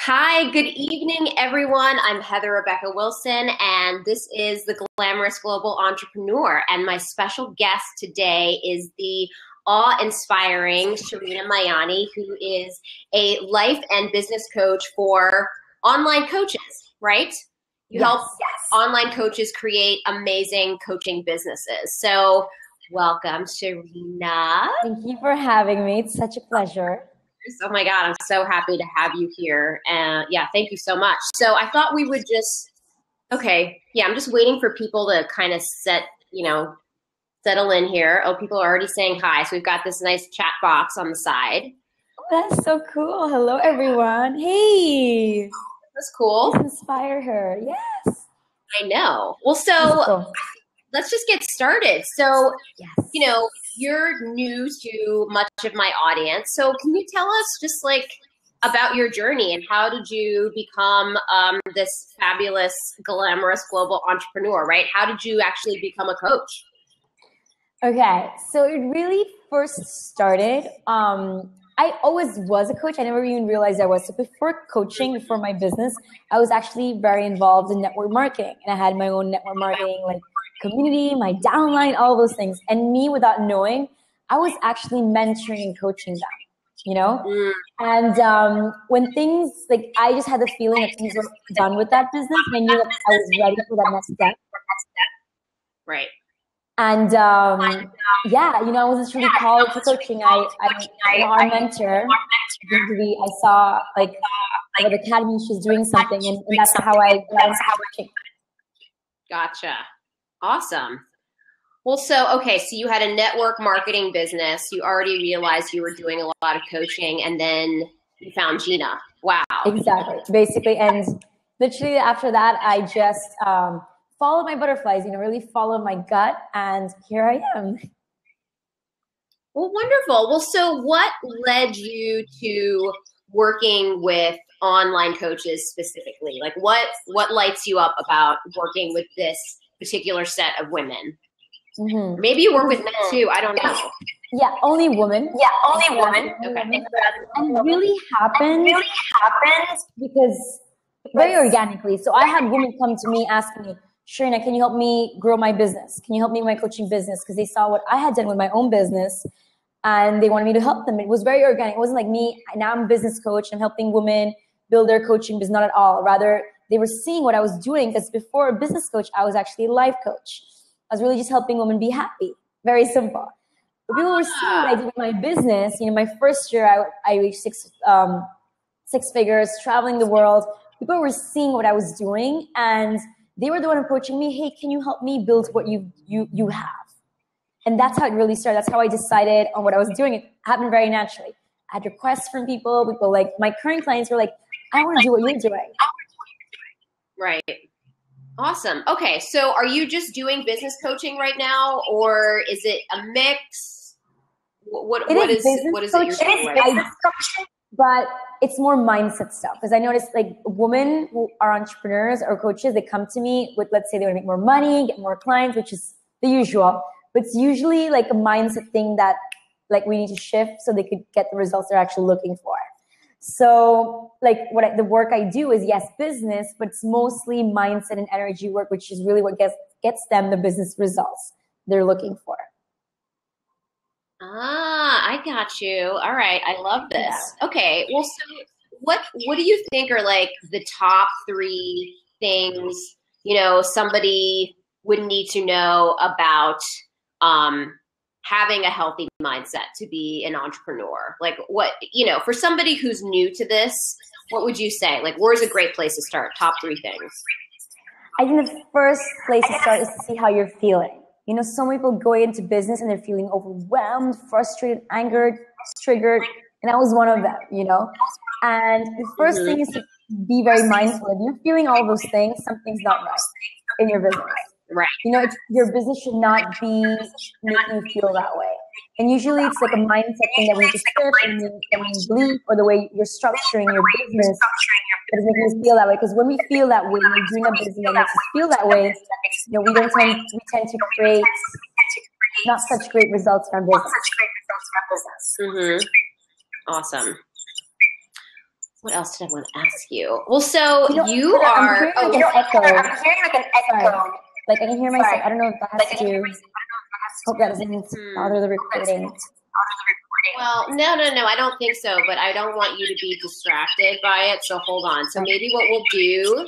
Hi, good evening, everyone. I'm Heather Rebecca Wilson, and this is the Glamorous Global Entrepreneur. And my special guest today is the awe-inspiring Sherina Mayani, who is a life and business coach for online coaches, right? You help online coaches create amazing coaching businesses. So welcome, Sherina. Thank you for having me. It's such a pleasure. Oh my God, I'm so happy to have you here. And yeah, thank you so much. So I thought we would just, I'm just waiting for people to kind of settle in here. Oh, people are already saying hi. So we've got this nice chat box on the side. Oh, that's so cool. Hello, everyone. Hey. That's cool. Let's inspire her. Yes. I know. Well, so let's just get started. So, you're new to much of my audience. So can you tell us just about your journey and how did you become this fabulous, glamorous global entrepreneur, right? How did you actually become a coach? Okay. So it really first started, I always was a coach. I never even realized I was. So before coaching, before my business, I was actually very involved in network marketing. And I had my own network marketing, community, my downline, all those things. And me, without knowing, I was actually mentoring and coaching them, And when things, I just had the feeling that things were done with that business. And I knew that I was ready for that next step. Right. And I wasn't really called to coaching. Our mentor, I saw at the academy she's doing something, and that's how I got into coaching. Gotcha. Awesome. Well, so you had a network marketing business. You already realized you were doing a lot of coaching, and then you found Gina. Wow. Exactly. Basically, and literally after that, I just followed my butterflies, really followed my gut, and here I am. Well, wonderful. Well, so what led you to working with online coaches specifically? What lights you up about working with this particular set of women? Mm-hmm. Maybe you work with men too. I don't know. Yeah, only women. Okay. And it really happened because very organically. So I had women come to me asking me, Sherina, can you help me grow my business? Can you help me with my coaching business? Because they saw what I had done with my own business and they wanted me to help them. It was very organic. It wasn't like me. Now I'm a business coach. I'm helping women build their coaching business. Not at all. Rather, they were seeing what I was doing because before a business coach, I was actually a life coach. I was really just helping women be happy. Very simple. But people were seeing what I did with my business. My first year, I reached six figures, traveling the world. People were seeing what I was doing, and they were the one approaching me. Hey, can you help me build what you have? And that's how it really started. That's how I decided on what I was doing. It happened very naturally. I had requests from people. People my current clients were like, I want to do what you're doing. Right. Awesome. Okay. So are you just doing business coaching right now, or is it a mix? What is it you're doing right now? But it's more mindset stuff because I noticed women who are entrepreneurs or coaches, they come to me with, let's say they want to make more money, get more clients, which is the usual. But it's usually a mindset thing that we need to shift so they could get the results they're actually looking for. So the work I do is, yes, business, but it's mostly mindset and energy work, which is really what gets them the business results they're looking for. Ah, I got you. All right. I love this. Yeah. Okay. Well, so what do you think are the top 3 things, somebody would need to know about having a healthy mindset to be an entrepreneur? For somebody who's new to this, what would you say? Where's a great place to start? Top 3 things. I think the first place to start is to see how you're feeling. Some people go into business and they're feeling overwhelmed, frustrated, angered, triggered, and I was one of them, And the first thing is to be very mindful. If you're feeling all those things, something's not right in your business. Right. Your business should not be making you feel that way. And usually it's a mindset thing that we just shift and we believe, or the way you're structuring your business that is making us feel that way. Because when we feel that way, we're doing a business that makes us feel that way, we tend to create not such great results in our business. Mm-hmm. Awesome. what else did I want to ask you? Well, so You know, you I'm are. hearing like an echo. I'm hearing like an echo. Sorry. Like I can hear myself. I don't know if that has to. Hope that doesn't bother the recording. Well, no. I don't think so, but I don't want you to be distracted by it. So hold on. So maybe what we'll do,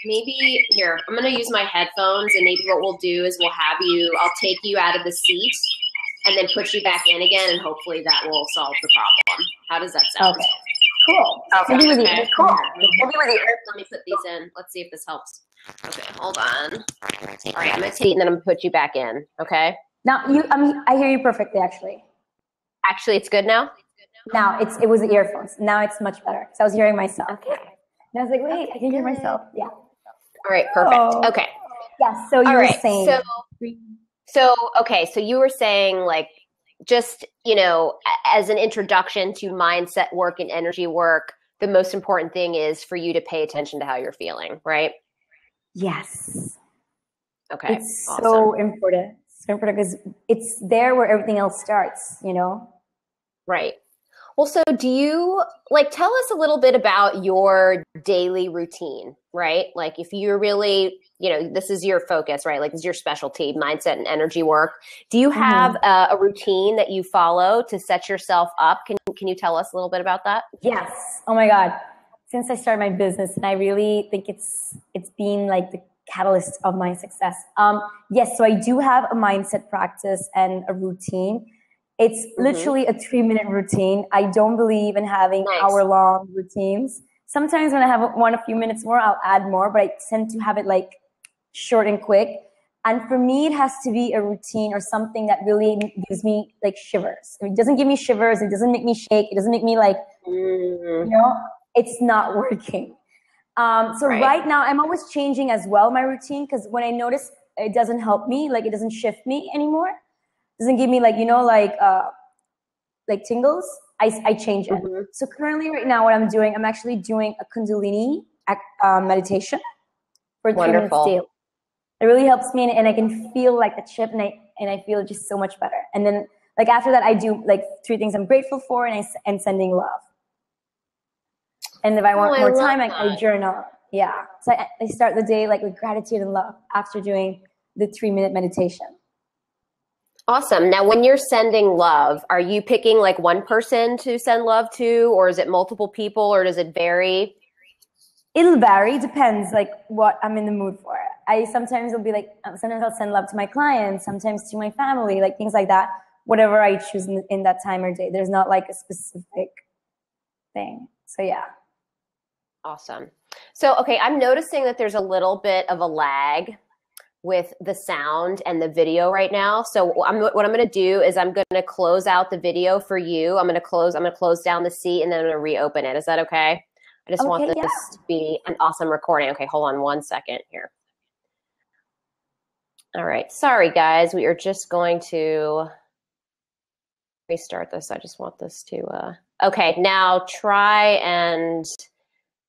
maybe here, I'm going to use my headphones, and maybe what we'll do is I'll take you out of the seat and then put you back in again, and hopefully that will solve the problem. How does that sound? Okay. Cool. Okay. Maybe with the Cool. Let me put these in. Let's see if this helps. Okay, hold on. All right, I'm going to take and then I'm going to put you back in. Okay. Now I hear you perfectly, actually. Actually, it's good now? Now it was the earphones. Now it's much better. So I was hearing myself. Okay. And I was like, wait, I can hear myself. Yeah. All right, perfect. Okay. Yeah, so you were saying. So you were saying, like, just, as an introduction to mindset work and energy work, the most important thing is for you to pay attention to how you're feeling, right? Yes. Okay. It's awesome. So important. So important because it's there where everything else starts, Right. Well, so do you, tell us a little bit about your daily routine, right? Like if you're really, this is your focus, right? Like this is your specialty, mindset and energy work. Do you have a routine that you follow to set yourself up? Can you tell us a little bit about that? Yes. Oh my God. Since I started my business, and I really think it's been like the catalyst of my success. Yes. So I do have a mindset practice and a routine. It's literally a 3-minute routine. I don't believe in having hour-long routines. Sometimes when I want a few minutes more, I'll add more, but I tend to have it like short and quick. And for me, it has to be a routine or something that really gives me like shivers. It doesn't give me shivers. It doesn't make me shake. It doesn't make me like, it's not working. Right now, I'm always changing as well my routine, because when I notice it doesn't help me, like it doesn't shift me anymore, doesn't give me like tingles, I change it. So currently right now what I'm doing, I'm actually doing a Kundalini meditation for 3 minutes daily. It really helps me, and I can feel like a chip, and I feel just so much better. And then like after that I do like 3 things I'm grateful for, and sending love. And if I want more time, I journal. Yeah. So I start the day like with gratitude and love after doing the 3-minute meditation. Awesome. Now, when you're sending love, are you picking like one person to send love to, or is it multiple people, or does it vary? It'll vary. Depends like what I'm in the mood for. Sometimes I'll send love to my clients, sometimes to my family, like things like that. Whatever I choose in that time or day. There's not like a specific thing. So yeah. Awesome. So, okay, I'm noticing that there's a little bit of a lag with the sound and the video right now. So what I'm going to do is I'm going to close out the video for you. I'm going to close down the seat, and then I'm going to reopen it. Is that okay? I just want this to be an awesome recording. Okay, hold on 1 second here. All right. Sorry, guys. We are just going to restart this. I just want this to, okay, now try and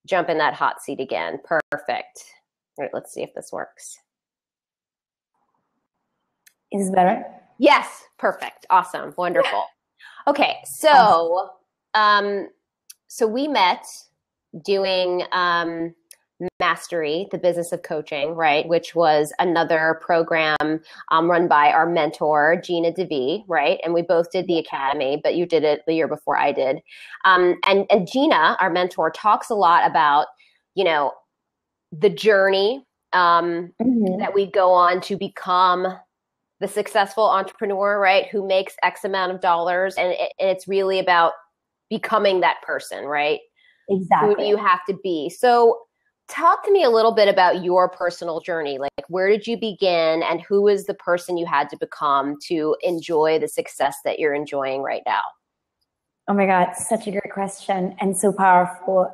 jump in that hot seat again. Perfect. All right, let's see if this works. Is this better? Yes. Perfect. Awesome. Wonderful. Okay. So, so we met doing Mastery, the Business of Coaching, right? Which was another program run by our mentor, Gina DeVee, right? And we both did the academy, but you did it the year before I did. And Gina, our mentor, talks a lot about, the journey that we go on to become the successful entrepreneur, right? Who makes X amount of dollars. And it's really about becoming that person, right? Exactly. Who do you have to be? So talk to me a little bit about your personal journey. Like, where did you begin, and who is the person you had to become to enjoy the success that you're enjoying right now? Oh my God, such a great question, and so powerful.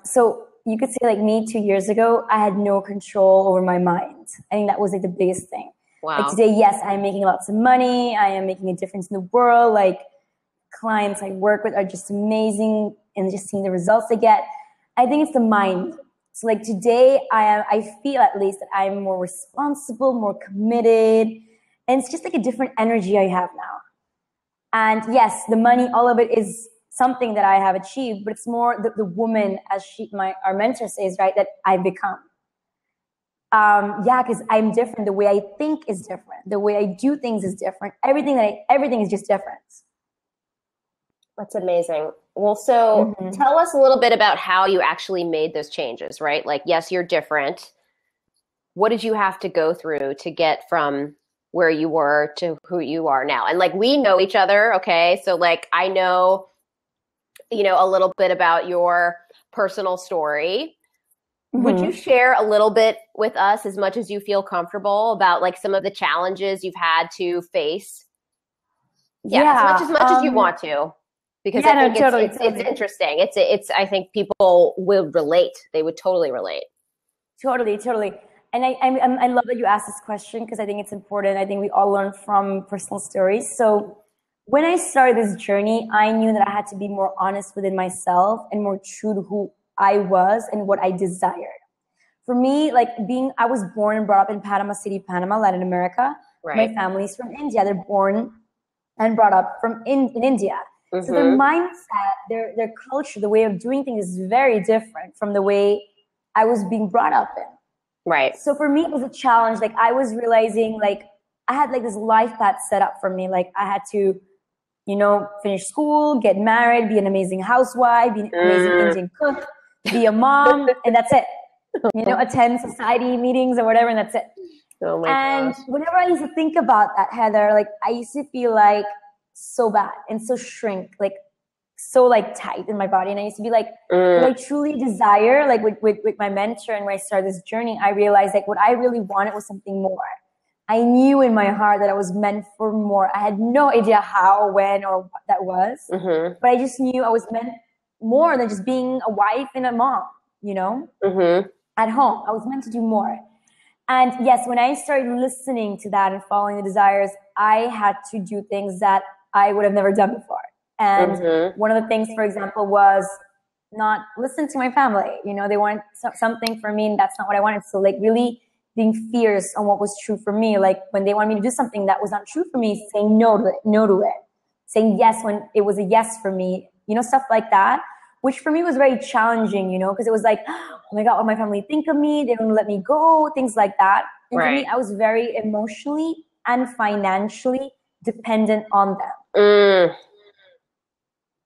So you could say like me 2 years ago, I had no control over my mind. I think that was like the biggest thing. Wow. Like today, yes, I'm making lots of money. I am making a difference in the world. Like clients I work with are just amazing, and just seeing the results they get. I think it's the mind. So like today I feel at least that I'm more responsible, more committed, and it's just like a different energy I have now. And yes, the money, all of it is something that I have achieved, but it's more the woman, as our mentor says, right, that I've become. Because I'm different. The way I think is different. The way I do things is different. Everything is just different. That's amazing. Well, so tell us a little bit about how you actually made those changes, right? Like, yes, you're different. What did you have to go through to get from where you were to who you are now? And like, we know each other, okay? So like, I know, a little bit about your personal story. Would you share a little bit with us, as much as you feel comfortable, about like some of the challenges you've had to face? Yeah, as much as you want to. Because I think it's interesting. It's I think people will relate. They would totally relate. Totally. And I love that you asked this question, because I think it's important. I think we all learn from personal stories. So when I started this journey, I knew that I had to be more honest within myself and more true to who I was and what I desired. For me, like I was born and brought up in Panama City, Panama, Latin America. Right. My family's from India. They're born and brought up in India. So their mindset, their culture, the way of doing things is very different from the way I was being brought up in. Right. So for me, it was a challenge. Like I was realizing, like I had like this life path set up for me. Like I had to, finish school, get married, be an amazing housewife, be an amazing Indian cook, be a mom, and that's it. Attend society meetings or whatever, and that's it. Oh my gosh. Whenever I used to think about that, Heather, like I used to feel like so bad and so like so like tight in my body. And I used to be like, what I truly desire, like with my mentor, and when I started this journey, I realized like what I really wanted was something more. I knew in my heart that I was meant for more. I had no idea how, when, or what that was. But I just knew I was meant more than just being a wife and a mom, at home. I was meant to do more. And yes, when I started listening to that and following the desires, I had to do things that I would have never done before. And one of the things, for example, was not listen to my family. They wanted something for me, and that's not what I wanted. So like really being fierce on what was true for me. Like when they wanted me to do something that was not true for me, saying no to it, saying yes when it was a yes for me, stuff like that, which for me was very challenging, because it was like, oh my God, what my family think of me? They don't let me go, things like that. And for me, I was very emotionally and financially dependent on them.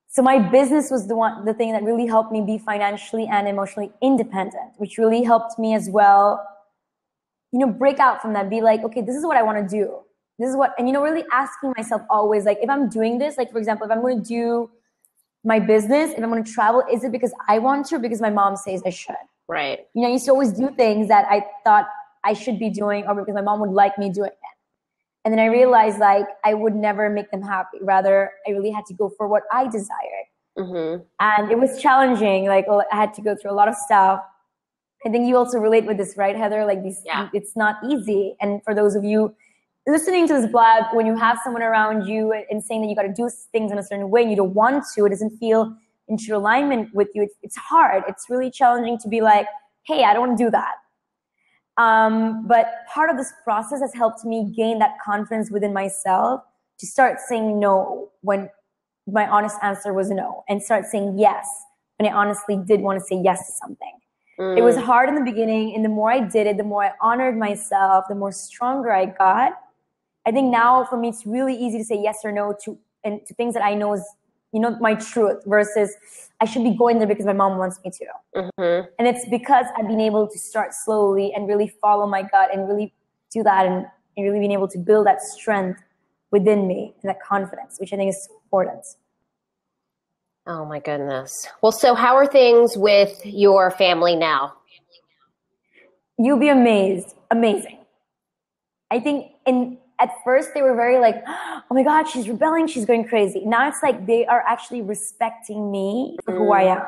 So my business was the thing that really helped me be financially and emotionally independent, which really helped me as well, break out from that, be like, okay, this is what I want to do. This is what, and really asking myself always, like, if I'm doing this, like, for example, if I'm going to do my business, if I'm going to travel, is it because I want to or because my mom says I should? Right. I used to always do things that I thought I should be doing, or because my mom would like me doing it. And then I realized like I would never make them happy. Rather, I really had to go for what I desired. And it was challenging. Like I had to go through a lot of stuff. I think you also relate with this, right, Heather? Like it's not easy. And for those of you listening to this blog, when you have someone around you and saying that you got to do things in a certain way and you don't want to, it doesn't feel in true alignment with you. It's hard. It's really challenging to be like, hey, I don't want to do that. But part of this process has helped me gain that confidence within myself to start saying no when my honest answer was no, and start saying yes when I honestly did want to say yes to something. It was hard in the beginning, and the more I did it, the more I honored myself, the more stronger I got. I think now for me, it's really easy to say yes or no to things that I know is, my truth, versus I should be going there because my mom wants me to. And it's because I've been able to start slowly and really follow my gut and really do that, and really being able to build that strength within me and that confidence, which I think is so important. Oh my goodness. Well, so how are things with your family now? You'll be amazed. Amazing. I think at first they were very like, oh my God, she's rebelling, she's going crazy. Now it's like they are actually respecting me for who I am.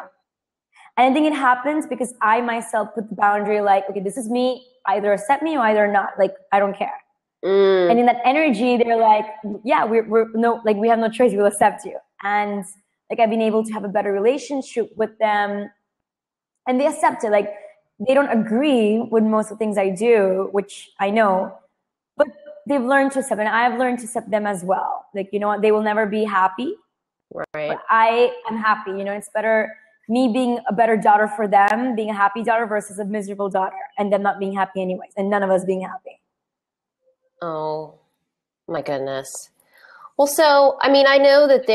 And I think it happens because I myself put the boundary like, okay, this is me, either accept me or either not. Like, I don't care. And in that energy, they're like, yeah, we have no choice, we'll accept you. And like I've been able to have a better relationship with them, and they accept it. Like they don't agree with most of the things I do, which I know, but they've learned to accept, and I've learned to accept them as well. Like, you know what, they will never be happy Right. But I am happy, you know, it's better me being a better daughter for them, being a happy daughter versus a miserable daughter and them not being happy anyways and none of us being happy. Oh my goodness. Well, so, I mean, I know that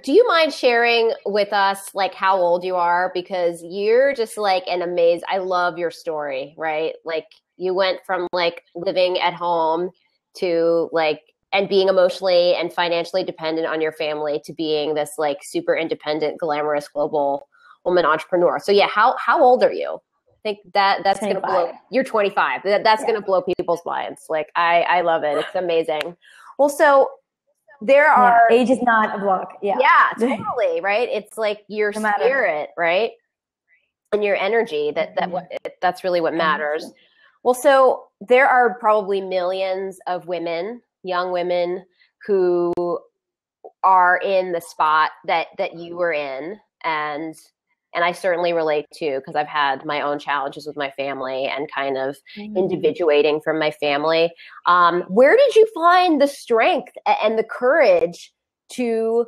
do you mind sharing with us like how old you are? Because you're just like I love your story, right? Like you went from like living at home to like, and being emotionally and financially dependent on your family to being this like super independent, glamorous global woman entrepreneur. So yeah, how old are you? I think that's going to blow, you're 25. That's going to blow people's minds. Like I love it. It's amazing. Well, so there are age is not a block. Yeah, totally. Right. It's like your spirit, right? And your energy that's really what matters. Well, so there are probably millions of women, young women who are in the spot that you were in. And I certainly relate to, because I've had my own challenges with my family and kind of individuating from my family. Where did you find the strength and the courage to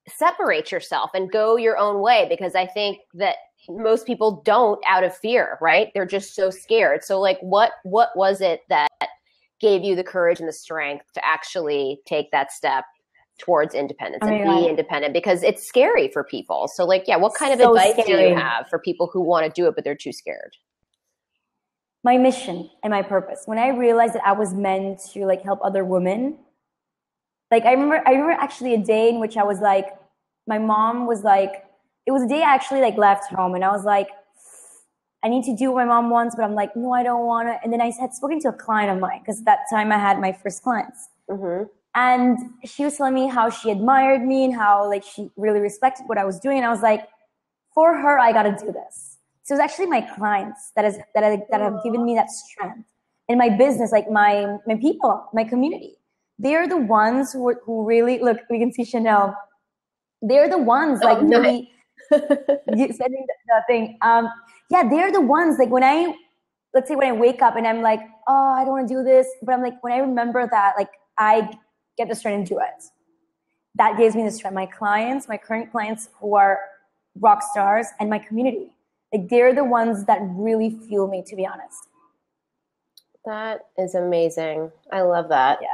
separate yourself and go your own way? Because I think that most people don't, out of fear, right? They're just so scared. So like, what was it that gave you the courage and the strength to actually take that step towards independence and be independent? Because it's scary for people. So like, yeah, what kind of advice do you have for people who want to do it, but they're too scared? My mission and my purpose. When I realized that I was meant to like help other women, like I remember actually a day in which I was like, my mom was like, it was a day I actually like left home and I was like, I need to do what my mom wants, but I'm like, no, I don't want to. And then I had spoken to a client of mine because that time I had my first clients. And she was telling me how she admired me and how like she really respected what I was doing. And I was like, for her, I got to do this. So it was actually my clients that have given me that strength. In my business, like my people, my community, they're the ones who really, look, we can see Chanel. They're the ones like really sending the thing. They're the ones like let's say when I wake up and I'm like, oh, I don't want to do this. But I'm like, when I remember that, like I get the strength to do it. That gives me the strength. My clients, my current clients who are rock stars, and my community, like they're the ones that really fuel me, to be honest. That is amazing. I love that. Yeah.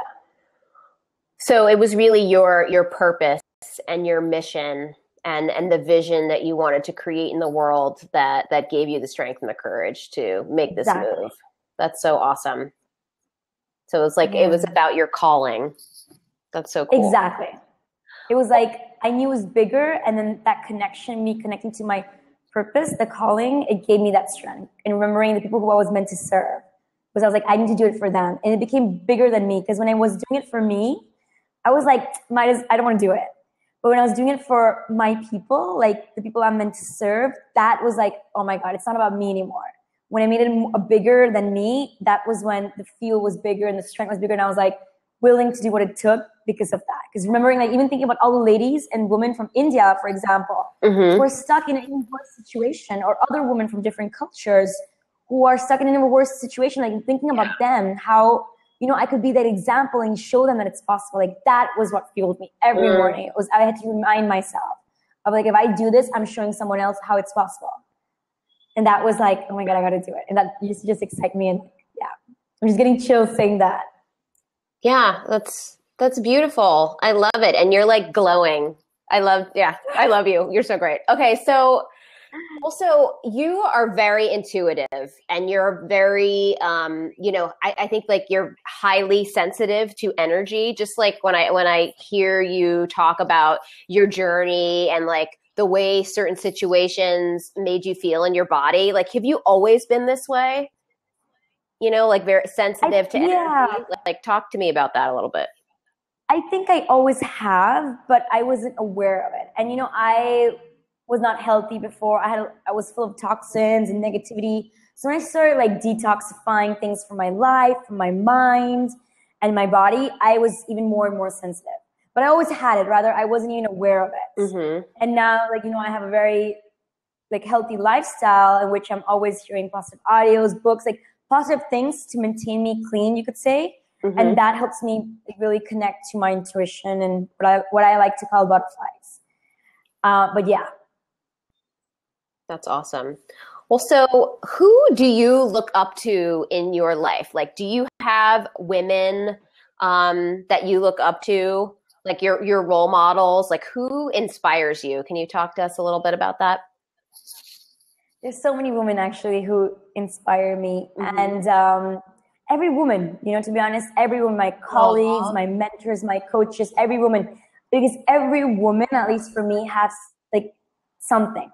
So it was really your purpose and your mission and the vision that you wanted to create in the world that gave you the strength and the courage to make this move. That's so awesome. So it was like, it was about your calling. That's so cool. Exactly. It was like, I knew it was bigger. And then that connection, me connecting to my purpose, the calling, it gave me that strength. And remembering the people who I was meant to serve. Because I was like, I need to do it for them. And it became bigger than me. Because when I was doing it for me, I was like, I don't want to do it. But when I was doing it for my people, like the people I'm meant to serve, that was like, oh my God, it's not about me anymore. When I made it a bigger than me, that was when the feel was bigger and the strength was bigger. And I was like willing to do what it took because of that. Because remembering, like even thinking about all the ladies and women from India, for example, who are stuck in an even worse situation, or other women from different cultures who are stuck in an even worse situation, like thinking about them, how, you know, I could be that example and show them that it's possible. Like that was what fueled me every morning. It was, I had to remind myself of like, if I do this, I'm showing someone else how it's possible. And that was like, oh my God, I got to do it. And that used to just excite me. And yeah, I'm just getting chills saying that. Yeah, that's beautiful. I love it. And you're like glowing. I love you. You're so great. Okay. So also you are very intuitive and you're very, I think like you're highly sensitive to energy. Just like when I hear you talk about your journey and like the way certain situations made you feel in your body, like, have you always been this way? You know, like very sensitive to energy. Like talk to me about that a little bit. I think I always have, but I wasn't aware of it. And, you know, I was not healthy before. I was full of toxins and negativity. So when I started like detoxifying things from my life, from my mind and my body, I was even more and more sensitive. But I always had it. Rather, I wasn't even aware of it. And now, like, you know, I have a very like healthy lifestyle in which I'm always hearing positive audios, books, like positive things to maintain me clean, you could say. Mm-hmm. And that helps me really connect to my intuition and what I like to call butterflies. But yeah. That's awesome. Well, so who do you look up to in your life? Like, do you have women that you look up to, like your role models? Like, who inspires you? Can you talk to us a little bit about that? There's so many women actually who inspire me, Mm-hmm. and every woman, to be honest, every one, my colleagues, my mentors, my coaches, every woman, because every woman, at least for me, has like something,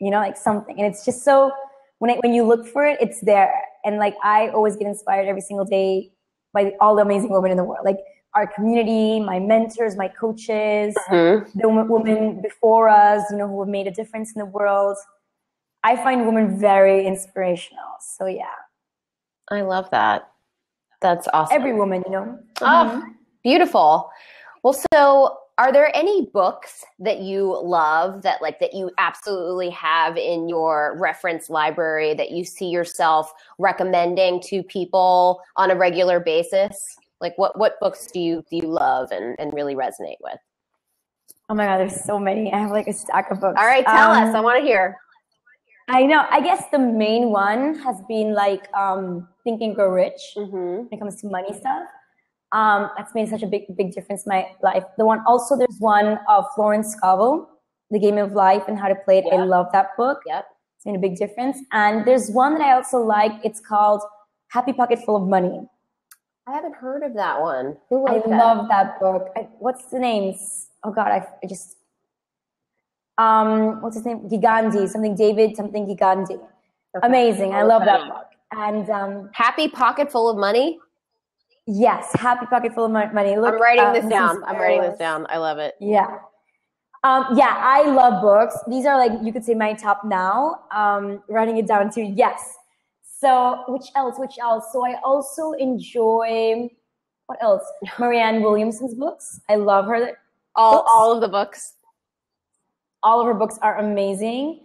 like something, and it's just so when you look for it, it's there, and like I always get inspired every single day by all the amazing women in the world, like our community, my mentors, my coaches, the women before us, who have made a difference in the world. I find women very inspirational. So yeah. I love that. That's awesome. Every woman, Oh, beautiful. Well, so are there any books that you love that you absolutely have in your reference library that you see yourself recommending to people on a regular basis? Like what books do you love and really resonate with? Oh my God, there's so many. I have like a stack of books. All right, tell us. I want to hear. I know. I guess the main one has been like Think and Grow Rich when it comes to money stuff. That's made such a big difference in my life. There's one of Florence Scovel, The Game of Life and How to Play It. Yep. I love that book. Yep. It's made a big difference. And there's one that I also like. It's called Happy Pocket Full of Money. I haven't heard of that one. Who wrote that? I love that book. What's the names? Oh God, I just... what's his name? Gigandi, David Gigandi. Okay. Amazing. I love that book. And Happy Pocket Full of Money? Yes, Happy Pocket Full of Money. Look, I'm writing this down. I love it. Yeah. Yeah, I love books. These are like, you could say my top now. Writing it down too. Yes. So which else? So I also enjoy, what else? Marianne Williamson's books. I love her. All of the books. All of her books are amazing.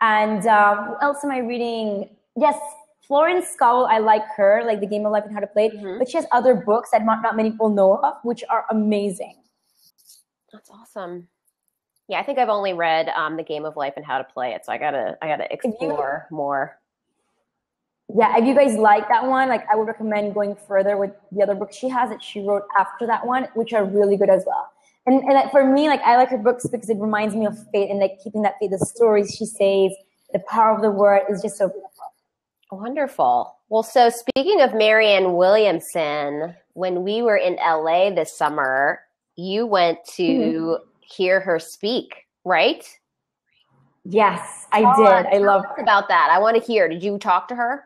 And what else am I reading? Yes, Florence Scovel, I like her, like The Game of Life and How to Play It. But she has other books that not many people know of, which are amazing. That's awesome. Yeah, I think I've only read The Game of Life and How to Play It, so I gotta explore more. Yeah, if you guys like that one, like I would recommend going further with the other books she has that she wrote after that one, which are really good as well. And for me, like I like her books because it reminds me of faith and like keeping that faith. The stories she says, the power of the word is just so beautiful. Wonderful. Well, so speaking of Marianne Williamson, when we were in LA this summer, you went to hear her speak, right? Yes, I did. I love her. About that. I want to hear. Did you talk to her?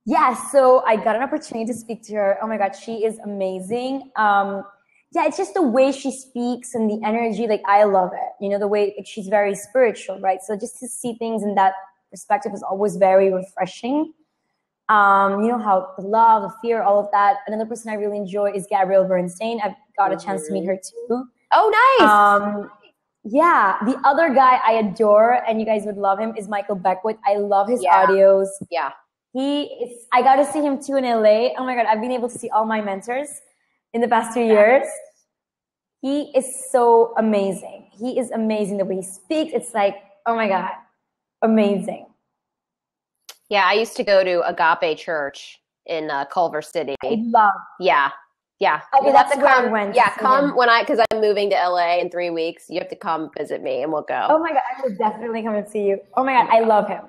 Yeah, so I got an opportunity to speak to her. Oh my God, she is amazing. Yeah, it's just the way she speaks and the energy, like I love it. The way she's very spiritual, right? So just to see things in that perspective is always very refreshing. How the love, the fear, all of that. Another person I really enjoy is Gabrielle Bernstein. I've got a chance to meet her too. Oh, nice. Yeah, the other guy I adore, and you guys would love him, is Michael Beckwith. I love his audios. Yeah. I got to see him too in LA. Oh my God, I've been able to see all my mentors in the past 2 years. He is so amazing. He is amazing. The way he speaks, it's like, oh my God, amazing. Yeah, I used to go to Agape Church in Culver City. I love. Yeah. Okay, that's where I went. Yeah, come because I'm moving to LA in 3 weeks. You have to come visit me and we'll go. Oh my God, I will definitely come and see you. Oh my God, I love him.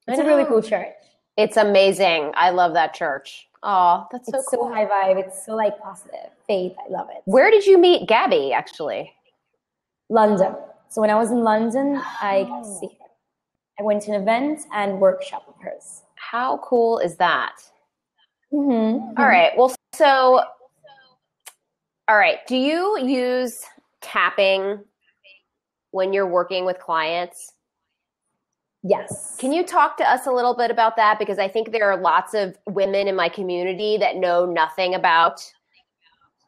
It's a really cool church. It's amazing. I love that church. Oh, that's so cool. It's so high vibe. It's so like positive. Faith. I love it. Where did you meet Gabby, actually? London. So when I was in London, I got to see her. I went to an event and workshop with hers. How cool is that? Mm-hmm. All right. Well, so, all right. Do you use tapping when you're working with clients? Yes. Can you talk to us a little bit about that? Because I think there are lots of women in my community that know nothing about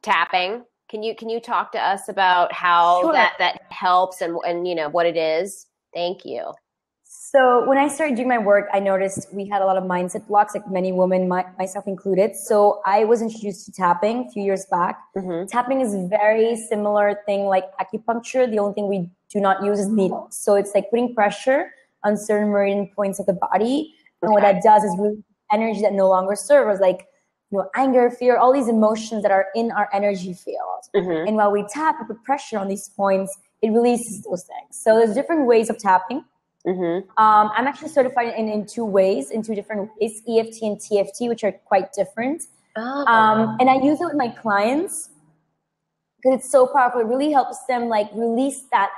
tapping. Can you talk to us about how that helps and what it is? Thank you. So when I started doing my work, I noticed we had a lot of mindset blocks, like many women, myself included. So I was introduced to tapping a few years back. Mm-hmm. Tapping is a very similar thing like acupuncture. The only thing we do not use is needles. So it's like putting pressure on certain meridian points of the body. And what that does is really energy that no longer serves, like anger, fear, all these emotions that are in our energy field. Mm-hmm. And while we tap and put pressure on these points, it releases those things. So there's different ways of tapping. Mm-hmm. I'm actually certified in two different ways, EFT and TFT, which are quite different. Oh. And I use it with my clients because it's so powerful. It really helps them like release that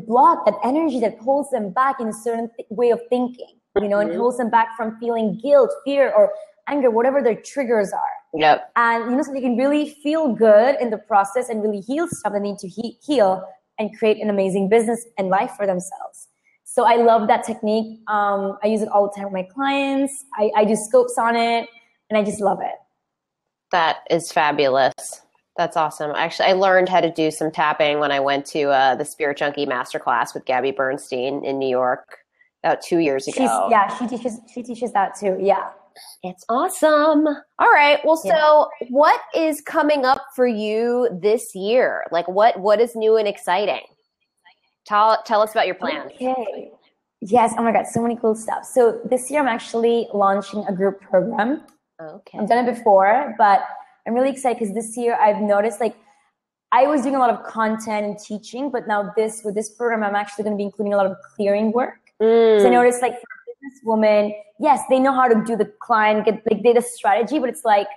block, that energy that holds them back in a certain way of thinking, and holds them back from feeling guilt, fear, or anger, whatever their triggers are. Yep. And, so they can really feel good in the process and really heal stuff they need to heal and create an amazing business and life for themselves. So I love that technique. I use it all the time with my clients. I do scopes on it, and I just love it. That is fabulous. That's awesome. Actually, I learned how to do some tapping when I went to the Spirit Junkie Masterclass with Gabby Bernstein in New York about 2 years ago. She teaches that too. Yeah. It's awesome. All right. Well, so what is coming up for you this year? Like what is new and exciting? Tell us about your plans. Okay. Yes. Oh my God. So many cool stuff. So this year I'm actually launching a group program. Okay. I've done it before, but I'm really excited because this year I've noticed like I was doing a lot of content and teaching, but now with this program, I'm actually going to be including a lot of clearing work. So I noticed like for a businesswoman, yes, they know how to do the client, get like data strategy, but it's like,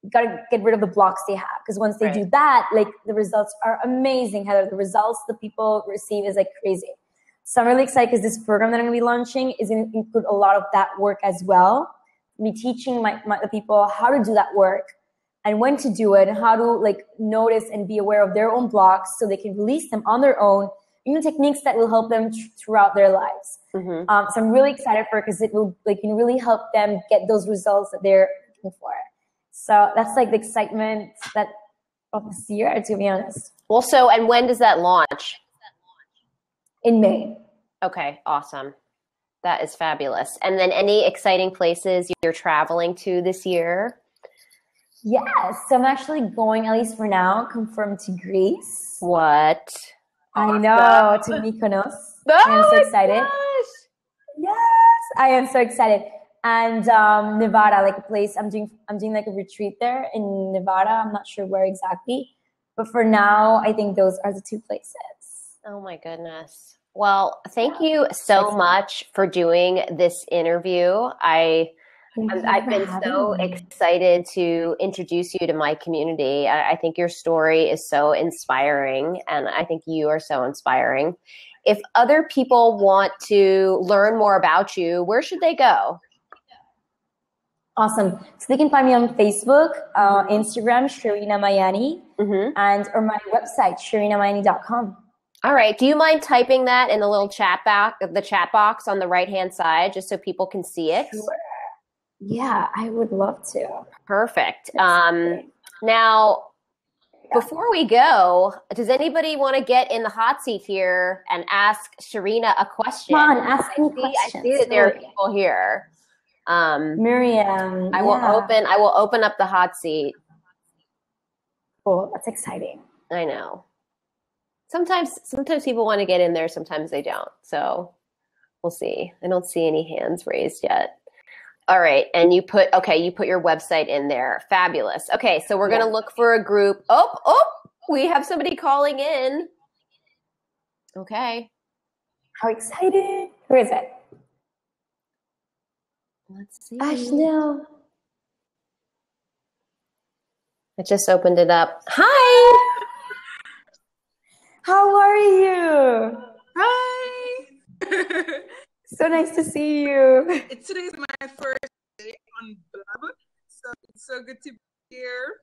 you got to get rid of the blocks they have. Because once they do that, like the results are amazing, Heather. The results that people receive is like crazy. So I'm really excited because this program that I'm going to be launching is going to include a lot of that work as well. Be teaching the people how to do that work and when to do it, how to like notice and be aware of their own blocks so they can release them on their own, techniques that will help them throughout their lives. So I'm really excited for it because it will really help them get those results that they're looking for. So that's like the excitement of this year, to be honest. Well, and when does that launch? In May. Okay, awesome. That is fabulous. And then any exciting places you're traveling to this year? Yes. So I'm actually going, at least for now, confirmed to Greece. What? I know, to Mykonos. Oh, I'm so excited. Gosh. Yes, I am so excited. And Nevada, like a place, I'm doing like a retreat there in Nevada. I'm not sure where exactly. But for now, I think those are the two places. Oh my goodness. Well, thank you so much for doing this interview. I've been so excited to introduce you to my community. I think your story is so inspiring, and I think you are so inspiring. If other people want to learn more about you, where should they go? Awesome. So they can find me on Facebook, Instagram, Sherina Mayani, or my website, SherinaMayani.com. All right. Do you mind typing that in the little chat box on the right-hand side, just so people can see it? Sure. Yeah, I would love to. Perfect. Now, before we go, does anybody want to get in the hot seat here and ask Sherina a question? Come on, ask me questions. I see that there are people here. Miriam, I will open up the hot seat. Cool. That's exciting. I know. Sometimes people want to get in there, sometimes they don't. So we'll see. I don't see any hands raised yet. All right. And you put your website in there. Fabulous. Okay. So we're going to look for a group. Oh, we have somebody calling in. Okay. How excited. Who is it? Let's see. Ashnell. I just opened it up. Hi. How are you? Hi. So nice to see you. Today's my first day on Blab, so it's so good to be here.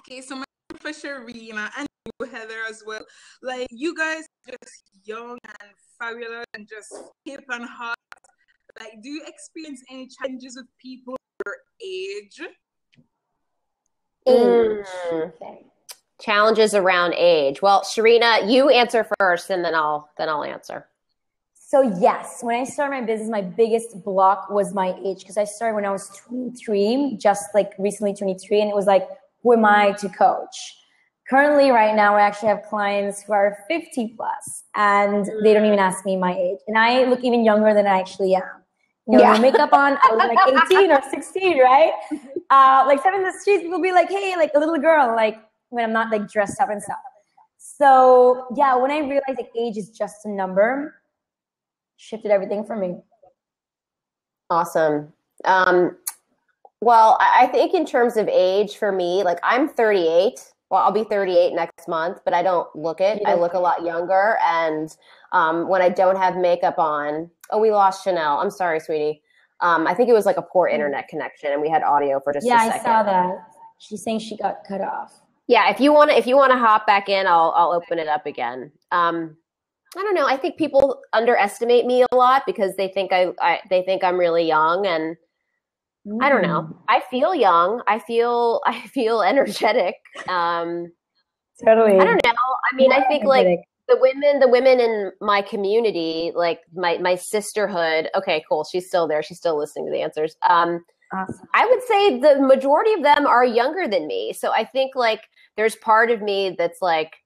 Okay, so my name is Sherina and you, Heather, as well. Like, you guys are just young and fabulous and just hip and hot. Like, do you experience any challenges with people your age? Okay. Challenges around age. Well, Sherina, you answer first, and then I'll answer. So yes, when I started my business, my biggest block was my age, because I started when I was 23, just like recently 23, and it was like, who am I to coach? Currently, right now, I actually have clients who are 50 plus, and they don't even ask me my age. And I look even younger than I actually am. You know, no makeup on, I look like 18 or 16, right? Like seven in the streets, people be like, hey, like a little girl, like when I'm not like dressed up and stuff. So yeah, when I realized that age is just a number, shifted everything for me. Awesome. Well, I think in terms of age for me, like I'm 38. Well, I'll be 38 next month, but I don't look it. I look a lot younger. And when I don't have makeup on, we lost Chanel. I'm sorry, sweetie. I think it was like a poor internet connection and we had audio for just a second. Yeah, I saw that. She's saying she got cut off. Yeah, if you want to hop back in, I'll open it up again. I don't know. I think people underestimate me a lot because they think they think I'm really young, and I don't know. I feel young. I feel energetic. Totally. I don't know. I mean, I think like the women in my community, like my sisterhood. Okay, cool. She's still there. She's still listening to the answers. Awesome. I would say the majority of them are younger than me. So I think like there's part of me that's like,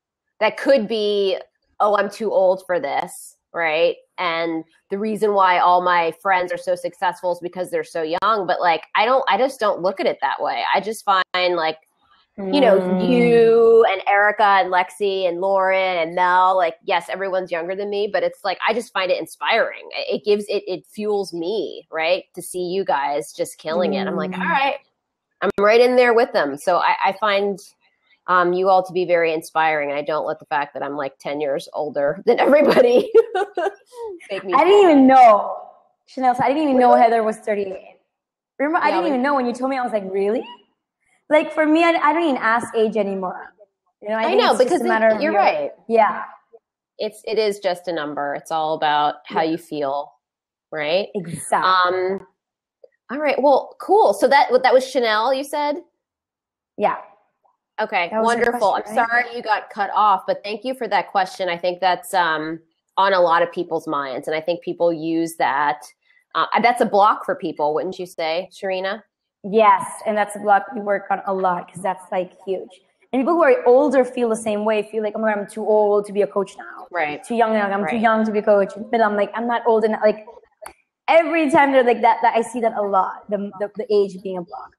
that could be, oh, I'm too old for this, right? And the reason why all my friends are so successful is because they're so young. But like, I just don't look at it that way. I just find like, you know, you and Erica and Lexi and Lauren and Mel, like, yes, everyone's younger than me, but it's like, I just find it inspiring. It fuels me, right? To see you guys just killing it. I'm like, all right, I'm right in there with them. So I find you all to be very inspiring. And I don't let the fact that I'm like 10 years older than everybody make me. I didn't even know, Chanel, so I didn't even know Heather was 38. Remember, I didn't even know when you told me. I was like, really? Like for me, I don't even ask age anymore. You know, I know because you're right. Yeah, it is just a number. It's all about how you feel, right? Exactly. All right. Well, cool. So that was Chanel, you said? Yeah. Okay. Wonderful. Question, I'm sorry you got cut off, but thank you for that question. I think that's on a lot of people's minds, and I think people use that. That's a block for people, wouldn't you say, Sherina? Yes, and that's a block we work on a lot because that's like huge. And people who are older feel the same way, feel like, oh my God, I'm too old to be a coach now. Right. Too young now. I'm too young to be a coach. But I'm like, I'm not old enough. Like every time they're like that I see that a lot, the age being a block.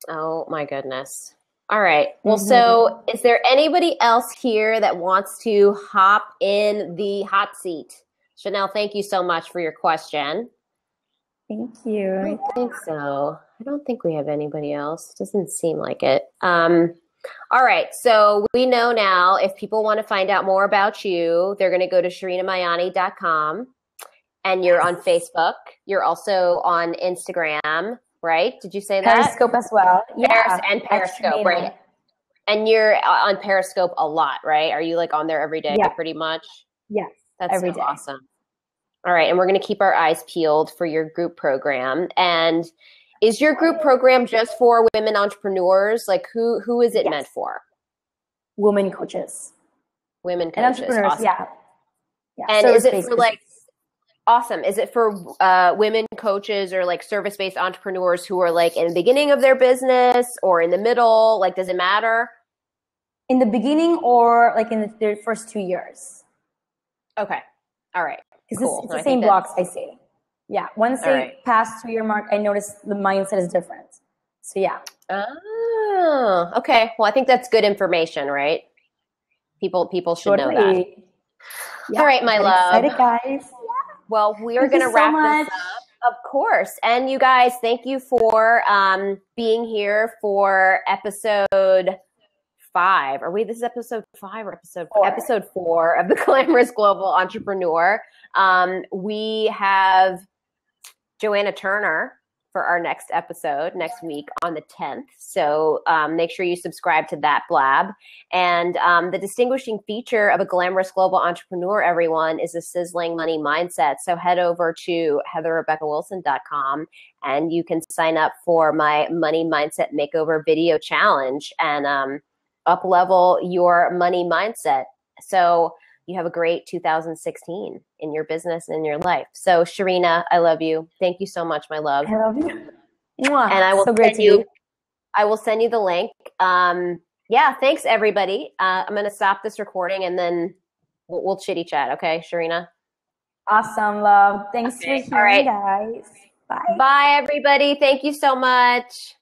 Oh my goodness. All right. Well, so is there anybody else here that wants to hop in the hot seat? Chanel, thank you so much for your question. Thank you. I don't think so. I don't think we have anybody else. Doesn't seem like it. All right. So we know now if people want to find out more about you, they're going to go to SherinaMayani.com, and you're on Facebook. You're also on Instagram, right? Did you say that? Periscope as well. Yeah. And Periscope, right? And you're on Periscope a lot, right? Are you like on there every day pretty much? Yes. That's every day. Awesome. All right. And we're going to keep our eyes peeled for your group program. And is your group program just for women entrepreneurs? Like who is it meant for? Women coaches. Women coaches. And entrepreneurs, awesome. Yeah. And is it for like, awesome. Is it for women coaches or like service-based entrepreneurs who are like in the beginning of their business or in the middle? Like, does it matter? In the beginning or like in their first 2 years. Okay. All right. Because cool. it's the same blocks I see. Yeah. Once they pass 2 year mark, I notice the mindset is different. So yeah. Oh, okay. Well, I think that's good information, right? People should know that. Yeah, all right, my love. Excited, guys. Well, we are going to wrap this up. Of course. And you guys, thank you for being here for episode 5. This is episode 5 or episode 4? Episode 4 of the Glamorous Global Entrepreneur. We have Joanna Turner for our next episode next week on the 10th. So make sure you subscribe to that blab. And the distinguishing feature of a glamorous global entrepreneur, everyone, is a sizzling money mindset. So head over to heatherrebeccawilson.com and you can sign up for my Money Mindset Makeover video challenge and up-level your money mindset. So you have a great 2016 in your business and in your life. So Sherina, I love you. Thank you so much, my love. I love you. Mwah. And I will so great send to you. be. I will send you the link. Yeah, thanks everybody. I'm going to stop this recording and then we'll chitty chat. Okay, Sherina? Awesome, love. Thanks Okay. for hearing, guys. Bye. Bye, everybody. Thank you so much.